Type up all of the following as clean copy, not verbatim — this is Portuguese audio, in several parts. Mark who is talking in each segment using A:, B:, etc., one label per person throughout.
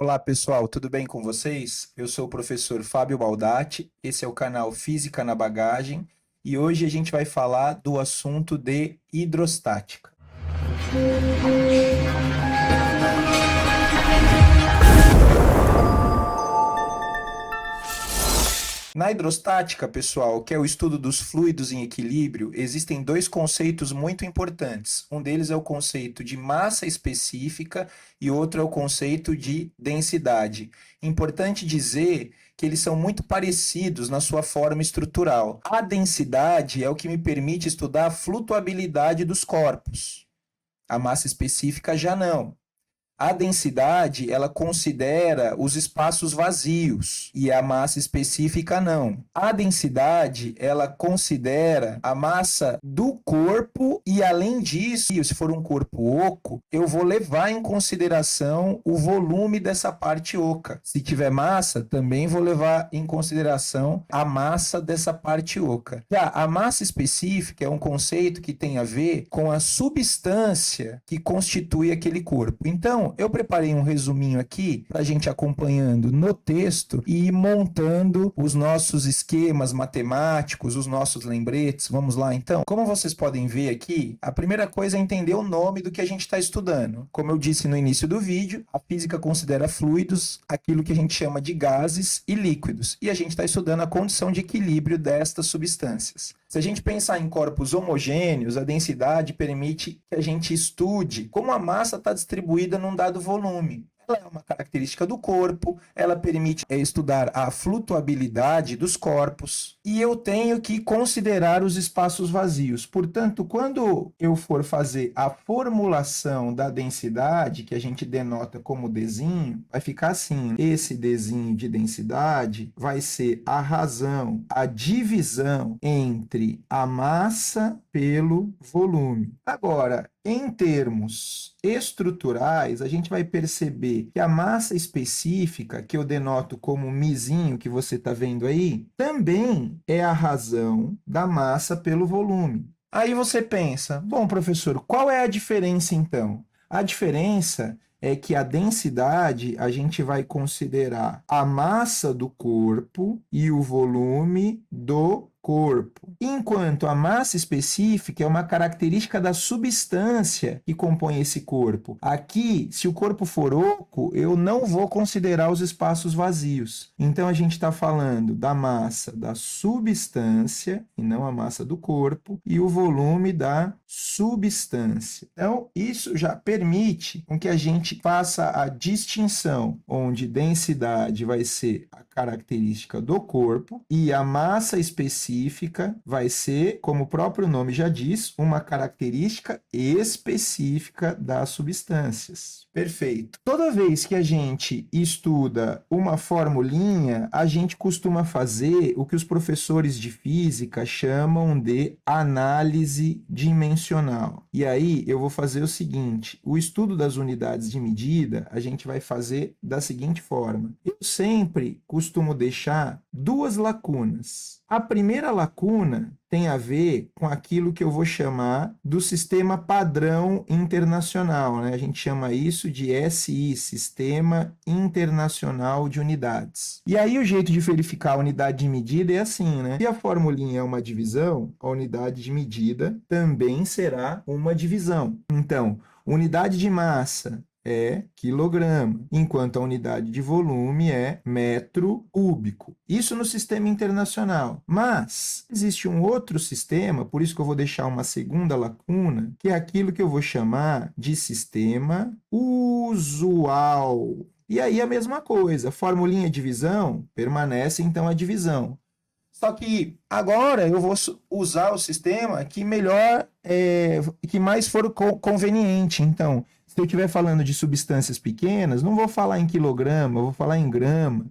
A: Olá pessoal, tudo bem com vocês? Eu sou o professor Fábio Baldatti, esse é o canal Física na Bagagem e hoje a gente vai falar do assunto de hidrostática. Na hidrostática, pessoal, que é o estudo dos fluidos em equilíbrio, existem dois conceitos muito importantes. Um deles é o conceito de massa específica e outro é o conceito de densidade. Importante dizer que eles são muito parecidos na sua forma estrutural. A densidade é o que me permite estudar a flutuabilidade dos corpos. A massa específica já não. A densidade, ela considera os espaços vazios e a massa específica não. A densidade, ela considera a massa do corpo e, além disso, se for um corpo oco, eu vou levar em consideração o volume dessa parte oca. Se tiver massa, também vou levar em consideração a massa dessa parte oca. Já a massa específica é um conceito que tem a ver com a substância que constitui aquele corpo. Então, eu preparei um resuminho aqui para a gente acompanhando no texto e ir montando os nossos esquemas matemáticos, os nossos lembretes. Vamos lá, então? Como vocês podem ver aqui, a primeira coisa é entender o nome do que a gente está estudando. Como eu disse no início do vídeo, a física considera fluidos aquilo que a gente chama de gases e líquidos. E a gente está estudando a condição de equilíbrio destas substâncias. Se a gente pensar em corpos homogêneos, a densidade permite que a gente estude como a massa está distribuída num dado volume. Ela é uma característica do corpo, ela permite estudar a flutuabilidade dos corpos e eu tenho que considerar os espaços vazios. Portanto, quando eu for fazer a formulação da densidade, que a gente denota como Dzinho, vai ficar assim: esse Dzinho de densidade vai ser a razão, a divisão entre a massa pelo volume. Agora, em termos estruturais, a gente vai perceber que a massa específica, que eu denoto como mizinho, que você está vendo aí, também é a razão da massa pelo volume. Aí você pensa, bom, professor, qual é a diferença então? A diferença é que a densidade a gente vai considerar a massa do corpo e o volume do corpo, enquanto a massa específica é uma característica da substância que compõe esse corpo. Aqui, se o corpo for oco, eu não vou considerar os espaços vazios. Então, a gente está falando da massa da substância, e não a massa do corpo, e o volume da substância. Então, isso já permite com que a gente faça a distinção, onde densidade vai ser a característica do corpo e a massa específica vai ser, como o próprio nome já diz, uma característica específica das substâncias. Perfeito. Toda vez que a gente estuda uma formulinha, a gente costuma fazer o que os professores de física chamam de análise dimensional. E aí eu vou fazer o seguinte: o estudo das unidades de medida a gente vai fazer da seguinte forma. Eu sempre costumo deixar duas lacunas. A primeira lacuna tem a ver com aquilo que eu vou chamar do sistema padrão internacional, né? A gente chama isso de SI, Sistema Internacional de Unidades. E aí o jeito de verificar a unidade de medida é assim, né? Se a formulinha é uma divisão, a unidade de medida também será uma divisão. Então, unidade de massa é quilograma, enquanto a unidade de volume é metro cúbico. Isso no sistema internacional. Mas existe um outro sistema, por isso que eu vou deixar uma segunda lacuna, que é aquilo que eu vou chamar de sistema usual. E aí a mesma coisa, formulinha divisão, permanece então a divisão. Só que agora eu vou usar o sistema que melhor, que mais for conveniente. Então, se eu estiver falando de substâncias pequenas, não vou falar em quilograma, eu vou falar em grama.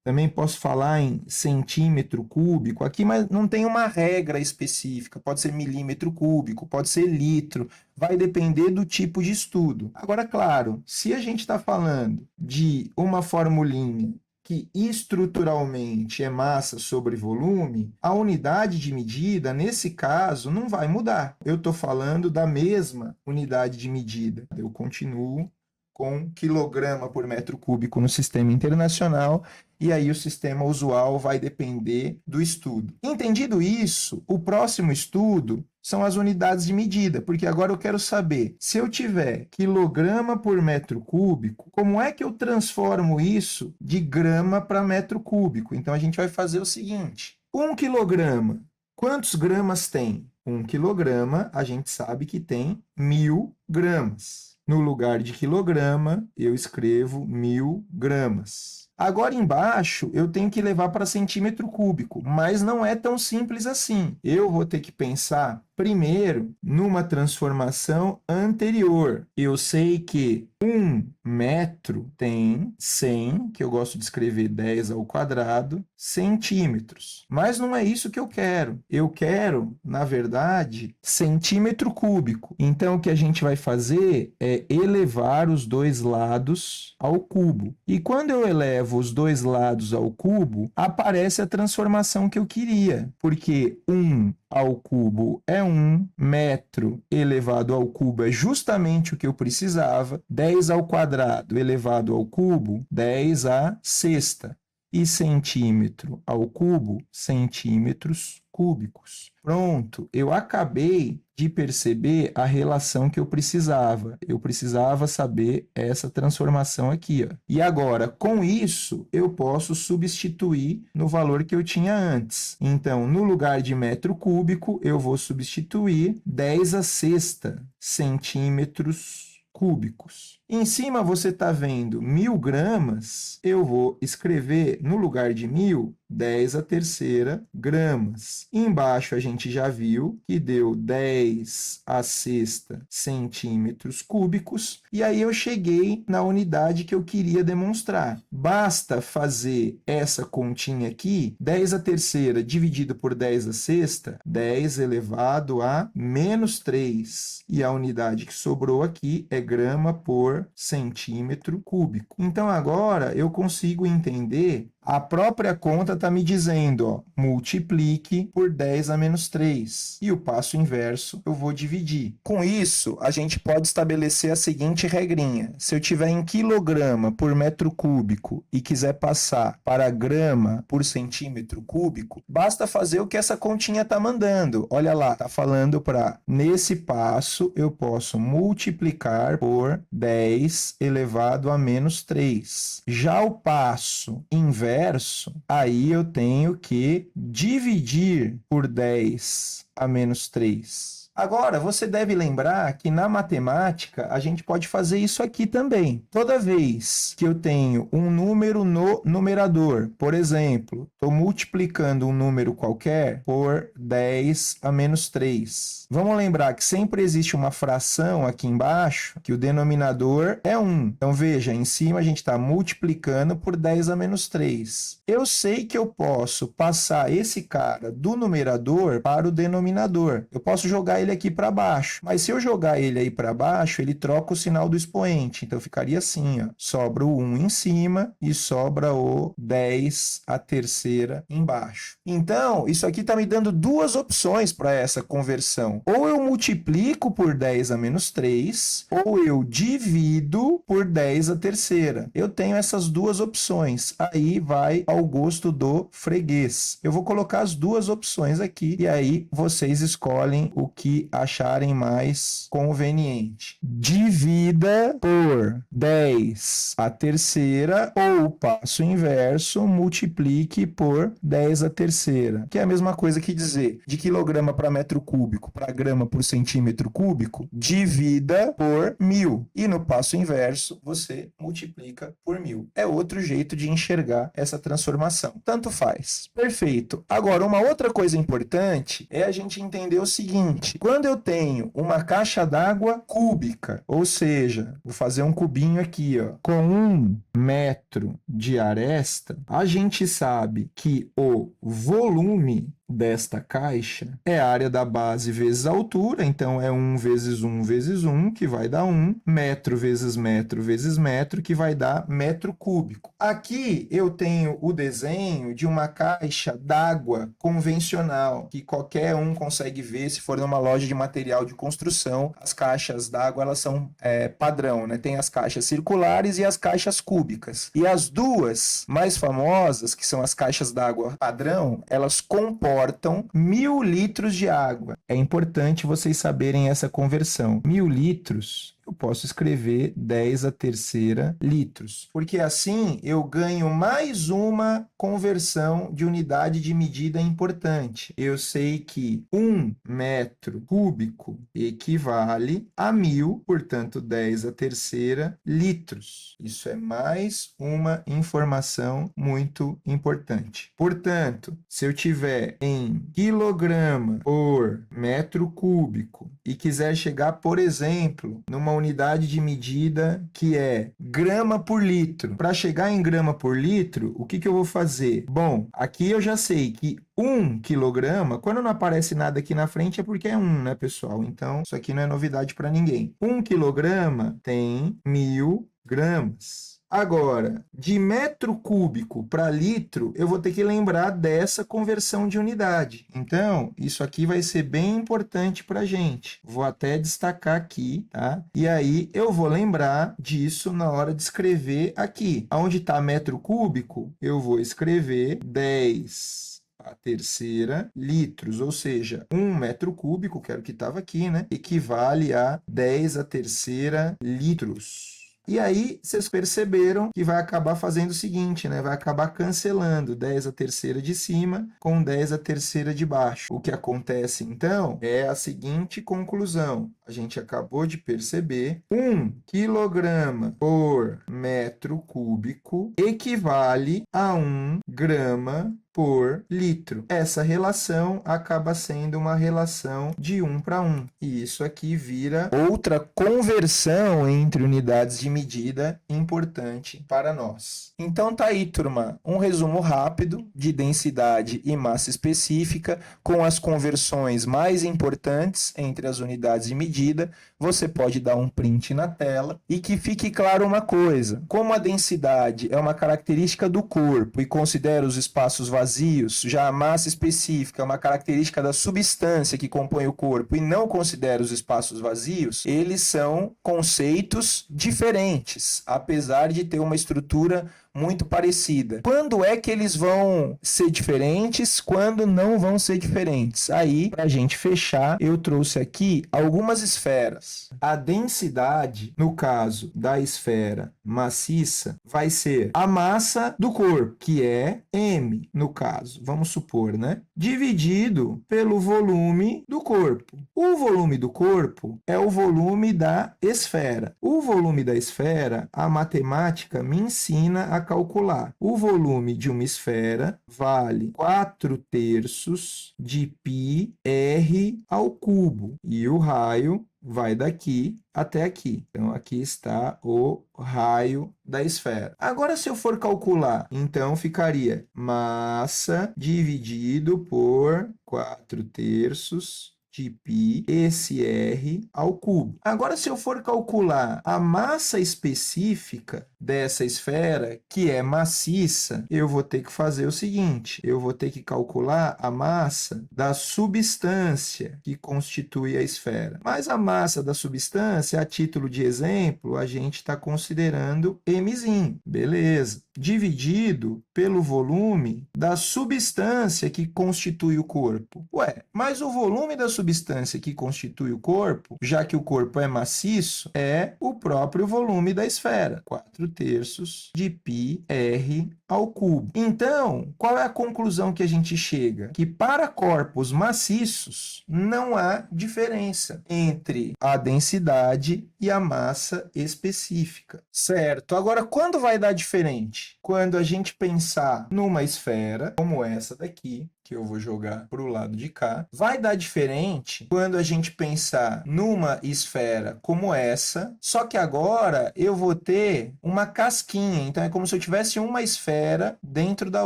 A: Também posso falar em centímetro cúbico aqui, mas não tem uma regra específica. Pode ser milímetro cúbico, pode ser litro. Vai depender do tipo de estudo. Agora, claro, se a gente está falando de uma formulinha que estruturalmente é massa sobre volume, a unidade de medida, nesse caso, não vai mudar. Eu estou falando da mesma unidade de medida. Eu continuo com quilograma por metro cúbico no sistema internacional, e aí o sistema usual vai depender do estudo. Entendido isso, o próximo estudo são as unidades de medida, porque agora eu quero saber, se eu tiver quilograma por metro cúbico, como é que eu transformo isso de grama para metro cúbico? Então a gente vai fazer o seguinte: 1 quilograma, quantos gramas tem? 1 quilograma, a gente sabe que tem 1000 gramas. No lugar de quilograma, eu escrevo 1000 gramas. Agora embaixo eu tenho que levar para centímetro cúbico, mas não é tão simples assim. Eu vou ter que pensar primeiro numa transformação anterior. Eu sei que 1 metro tem 100, que eu gosto de escrever 10 ao quadrado, centímetros. Mas não é isso que eu quero. Eu quero, na verdade, centímetro cúbico. Então o que a gente vai fazer é elevar os dois lados ao cubo. E quando eu elevo os dois lados ao cubo, aparece a transformação que eu queria, porque 1 ao cubo é 1, metro elevado ao cubo é justamente o que eu precisava, 10 ao quadrado elevado ao cubo, 10 à sexta, e centímetro ao cubo, centímetros cúbicos. Pronto, eu acabei de perceber a relação que eu precisava. Eu precisava saber essa transformação aqui, ó. E agora, com isso, eu posso substituir no valor que eu tinha antes. Então, no lugar de metro cúbico, eu vou substituir 10 à sexta centímetros cúbicos. Em cima você está vendo 1000 gramas, eu vou escrever no lugar de 1000, 10 à terceira gramas. Embaixo a gente já viu que deu 10 à sexta centímetros cúbicos, e aí eu cheguei na unidade que eu queria demonstrar. Basta fazer essa continha aqui, 10 à terceira dividido por 10 à sexta, 10 elevado a menos 3. E a unidade que sobrou aqui é grama por centímetro cúbico. Então agora eu consigo entender, a própria conta está me dizendo, ó, multiplique por 10 a menos 3. E o passo inverso eu vou dividir. Com isso, a gente pode estabelecer a seguinte regrinha. Se eu tiver em quilograma por metro cúbico e quiser passar para grama por centímetro cúbico, basta fazer o que essa continha está mandando. Olha lá, está falando para, nesse passo, eu posso multiplicar por 10 elevado a menos 3. Já o passo inverso, aí eu tenho que dividir por 10 a menos 3. Agora, você deve lembrar que na matemática a gente pode fazer isso aqui também. Toda vez que eu tenho um número no numerador, por exemplo, estou multiplicando um número qualquer por 10 a menos 3. Vamos lembrar que sempre existe uma fração aqui embaixo, que o denominador é 1. Então, veja, em cima a gente está multiplicando por 10 a menos 3. Eu sei que eu posso passar esse cara do numerador para o denominador. Eu posso jogar ele aqui para baixo. Mas se eu jogar ele aí para baixo, ele troca o sinal do expoente. Então ficaria assim, ó. Sobra o 1 em cima e sobra o 10 à terceira embaixo. Então, isso aqui está me dando duas opções para essa conversão. Ou eu multiplico por 10 a menos 3, ou eu divido por 10 à terceira. Eu tenho essas duas opções. Aí vai ao gosto do freguês. Eu vou colocar as duas opções aqui e aí vocês escolhem o que acharem mais conveniente. Divida por 10 à terceira ou passo inverso, multiplique por 10 à terceira, que é a mesma coisa que dizer de quilograma para metro cúbico para grama por centímetro cúbico, divida por 1000. E no passo inverso, você multiplica por 1000. É outro jeito de enxergar essa transformação. Tanto faz. Perfeito. Agora, uma outra coisa importante é a gente entender o seguinte: quando eu tenho uma caixa d'água cúbica, ou seja, vou fazer um cubinho aqui, ó, com 1 metro de aresta, a gente sabe que o volume desta caixa é a área da base vezes a altura, então é 1 vezes 1 vezes 1, que vai dar 1, metro vezes metro, que vai dar metro cúbico. Aqui eu tenho o desenho de uma caixa d'água convencional, que qualquer um consegue ver se for numa loja de material de construção. As caixas d'água, elas são padrão, né? Tem as caixas circulares e as caixas cúbicas. E as duas mais famosas, que são as caixas d'água padrão, elas comportam 1.000 litros de água. É importante vocês saberem essa conversão. 1.000 litros, eu posso escrever 10 a terceira litros, porque assim eu ganho mais uma conversão de unidade de medida importante. Eu sei que 1 metro cúbico equivale a 1.000, portanto 10 a terceira litros. Isso é mais uma informação muito importante. Portanto, se eu tiver em quilograma por metro cúbico e quiser chegar, por exemplo, numa unidade de medida que é grama por litro. Para chegar em grama por litro, o que eu vou fazer? Bom, aqui eu já sei que 1 quilograma, quando não aparece nada aqui na frente é porque é 1, né, pessoal? Então, isso aqui não é novidade para ninguém. 1 quilograma tem 1.000 gramas. Agora, de metro cúbico para litro, eu vou ter que lembrar dessa conversão de unidade. Então, isso aqui vai ser bem importante para a gente. Vou até destacar aqui, tá? E aí, eu vou lembrar disso na hora de escrever aqui. Onde está metro cúbico, eu vou escrever 10 a terceira litros, ou seja, 1 metro cúbico, que era o que estava aqui, né? Equivale a 10 a terceira litros. E aí, vocês perceberam que vai acabar fazendo o seguinte, né? Vai acabar cancelando 10 a terceira de cima com 10 a terceira de baixo. O que acontece, então, é a seguinte conclusão. A gente acabou de perceber, 1 quilograma por metro cúbico equivale a 1 grama por litro. Essa relação acaba sendo uma relação de 1 para 1. E isso aqui vira outra conversão entre unidades de medida importante para nós. Então tá aí, turma, um resumo rápido de densidade e massa específica com as conversões mais importantes entre as unidades de medida. Você pode dar um print na tela e que fique claro uma coisa: como a densidade é uma característica do corpo e considera os espaços vazios, já a massa específica é uma característica da substância que compõe o corpo e não considera os espaços vazios, eles são conceitos diferentes, apesar de ter uma estrutura muito parecida. Quando é que eles vão ser diferentes? Quando não vão ser diferentes? Aí, para a gente fechar, eu trouxe aqui algumas esferas. A densidade, no caso da esfera maciça, vai ser a massa do corpo, que é m, no caso, vamos supor, né? Dividido pelo volume do corpo. O volume do corpo é o volume da esfera. O volume da esfera, a matemática me ensina a calcular. O volume de uma esfera vale 4/3 de πr ao cubo. E o raio vai daqui até aqui. Então, aqui está o raio da esfera. Agora, se eu for calcular, então ficaria massa dividido por 4/3 de π, esse R ao cubo. Agora, se eu for calcular a massa específica dessa esfera, que é maciça, eu vou ter que fazer o seguinte, eu vou ter que calcular a massa da substância que constitui a esfera. Mas a massa da substância, a título de exemplo, a gente está considerando mzinho, beleza? Dividido pelo volume da substância que constitui o corpo. Ué, mas o volume da substância que constitui o corpo, já que o corpo é maciço, é o próprio volume da esfera, 4/3 de πr ao cubo. Então, qual é a conclusão que a gente chega? Que para corpos maciços não há diferença entre a densidade e a massa específica, certo? Agora, quando vai dar diferente? Quando a gente pensar numa esfera como essa daqui, que eu vou jogar para o lado de cá, vai dar diferente quando a gente pensar numa esfera como essa, só que agora eu vou ter uma casquinha, então é como se eu tivesse uma esfera dentro da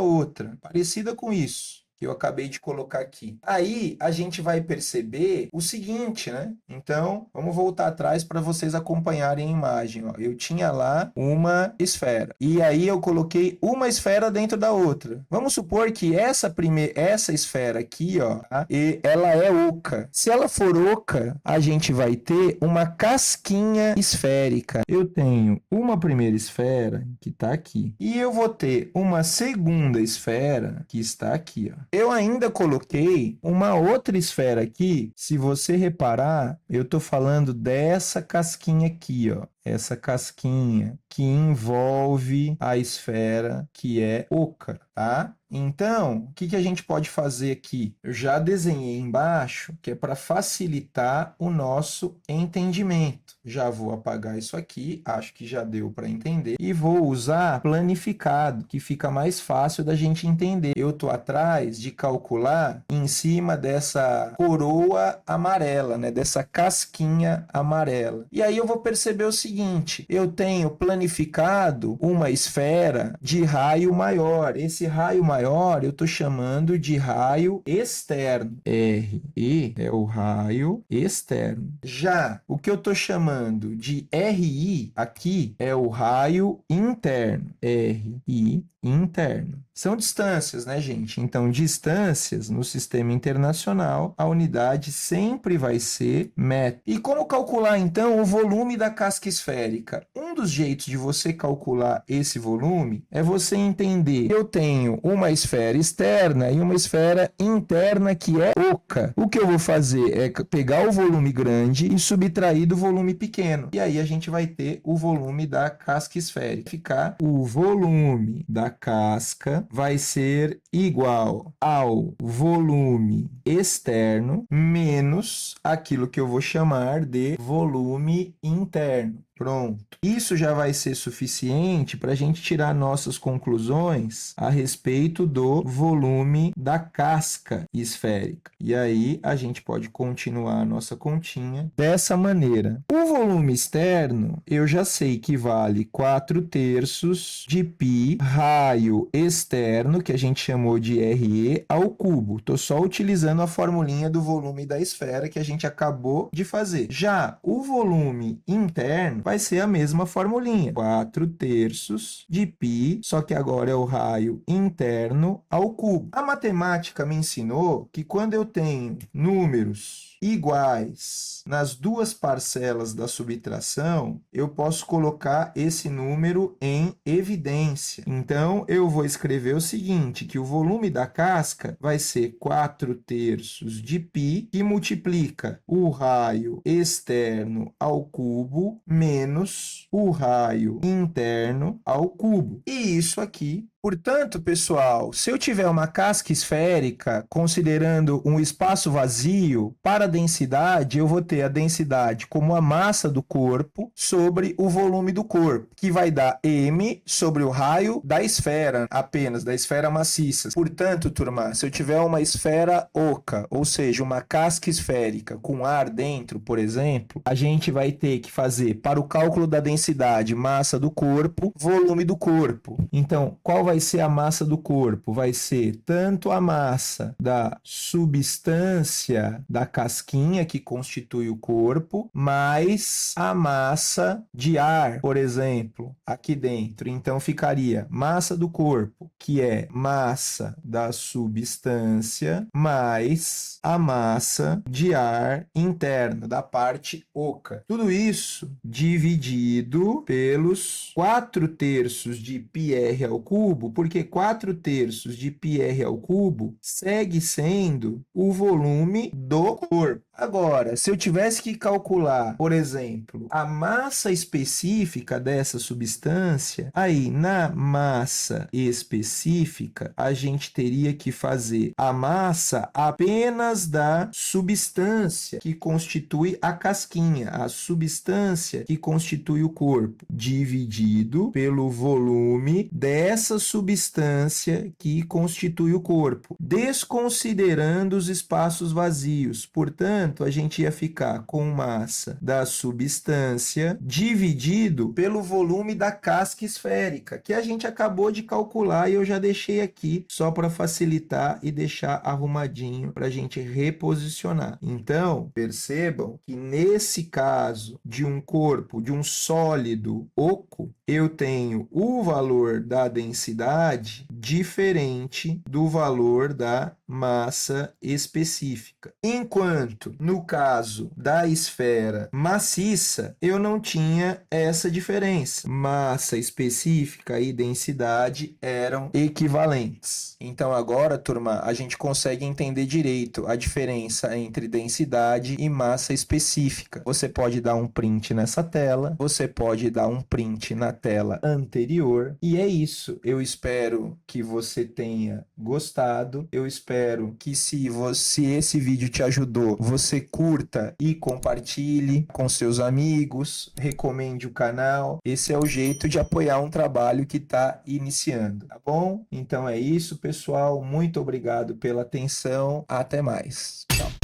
A: outra, parecida com isso. que eu acabei de colocar aqui. Aí a gente vai perceber o seguinte, né? Então, vamos voltar atrás para vocês acompanharem a imagem. Ó. Eu tinha lá uma esfera. E aí eu coloquei uma esfera dentro da outra. Vamos supor que essa esfera aqui, ó, tá? E ela é oca. Se ela for oca, a gente vai ter uma casquinha esférica. Eu tenho uma primeira esfera que está aqui. E eu vou ter uma segunda esfera que está aqui, ó. Eu ainda coloquei uma outra esfera aqui. Se você reparar, eu estou falando dessa casquinha aqui, ó. Essa casquinha que envolve a esfera que é oca, tá? Então, o que a gente pode fazer aqui? Eu já desenhei embaixo, que é para facilitar o nosso entendimento. Já vou apagar isso aqui, acho que já deu para entender. E vou usar planificado, que fica mais fácil da gente entender. Eu estou atrás de calcular em cima dessa coroa amarela, né? Dessa casquinha amarela. E aí eu vou perceber o seguinte, eu tenho planificado uma esfera de raio maior. Esse raio maior eu estou chamando de raio externo. RE é o raio externo. Já o que eu estou chamando de RI aqui é o raio interno. RI interno. São distâncias, né, gente? Então, distâncias no sistema internacional, a unidade sempre vai ser metro. E como calcular, então, o volume da casca esférica? Um dos jeitos de você calcular esse volume é você entender que eu tenho uma esfera externa e uma esfera interna que é oca. O que eu vou fazer é pegar o volume grande e subtrair do volume pequeno. E aí a gente vai ter o volume da casca esférica. Ficar o volume da casca vai ser igual ao volume externo menos aquilo que eu vou chamar de volume interno. Pronto. Isso já vai ser suficiente para a gente tirar nossas conclusões a respeito do volume da casca esférica. E aí a gente pode continuar a nossa continha dessa maneira. O volume externo, eu já sei que vale 4/3 de π raio externo, que a gente chamou de RE, ao cubo. Estou só utilizando a formulinha do volume da esfera que a gente acabou de fazer. Já o volume interno vai ser a mesma formulinha, 4/3 de π, só que agora é o raio interno ao cubo. A matemática me ensinou que quando eu tenho números iguais nas duas parcelas da subtração, eu posso colocar esse número em evidência. Então, eu vou escrever o seguinte, que o volume da casca vai ser 4/3 de π, que multiplica o raio externo ao cubo menos o raio interno ao cubo. E isso aqui. Portanto, pessoal, se eu tiver uma casca esférica, considerando um espaço vazio, para a densidade, eu vou ter a densidade como a massa do corpo sobre o volume do corpo, que vai dar m sobre o raio da esfera, apenas, da esfera maciça. Portanto, turma, se eu tiver uma esfera oca, ou seja, uma casca esférica com ar dentro, por exemplo, a gente vai ter que fazer, para o cálculo da densidade, massa do corpo, volume do corpo. Então, qual vai ser a massa do corpo? Vai ser tanto a massa da substância da casquinha, que constitui o corpo, mais a massa de ar, por exemplo, aqui dentro. Então, ficaria massa do corpo, que é massa da substância, mais a massa de ar interna, da parte oca. Tudo isso dividido pelos 4/3 de πr ao cubo, porque 4/3 de πr ao cubo segue sendo o volume do corpo. Agora, se eu tivesse que calcular, por exemplo, a massa específica dessa substância, aí na massa específica, a gente teria que fazer a massa apenas da substância que constitui a casquinha, a substância que constitui o corpo, dividido pelo volume dessa substância que constitui o corpo, desconsiderando os espaços vazios. Portanto, a gente ia ficar com massa da substância dividido pelo volume da casca esférica, que a gente acabou de calcular e eu já deixei aqui só para facilitar e deixar arrumadinho para a gente reposicionar. Então, percebam que nesse caso de um corpo, de um sólido oco, eu tenho o valor da densidade diferente do valor da massa específica. Enquanto no caso da esfera maciça, eu não tinha essa diferença. Massa específica e densidade eram equivalentes. Então agora, turma, a gente consegue entender direito a diferença entre densidade e massa específica. Você pode dar um print nessa tela, você pode dar um print na tela anterior, e é isso. Eu espero que você tenha gostado. Eu espero que se esse vídeo te ajudou, você curta e compartilhe com seus amigos, recomende o canal. Esse é o jeito de apoiar um trabalho que está iniciando, tá bom? Então é isso, pessoal. Muito obrigado pela atenção. Até mais. Tchau.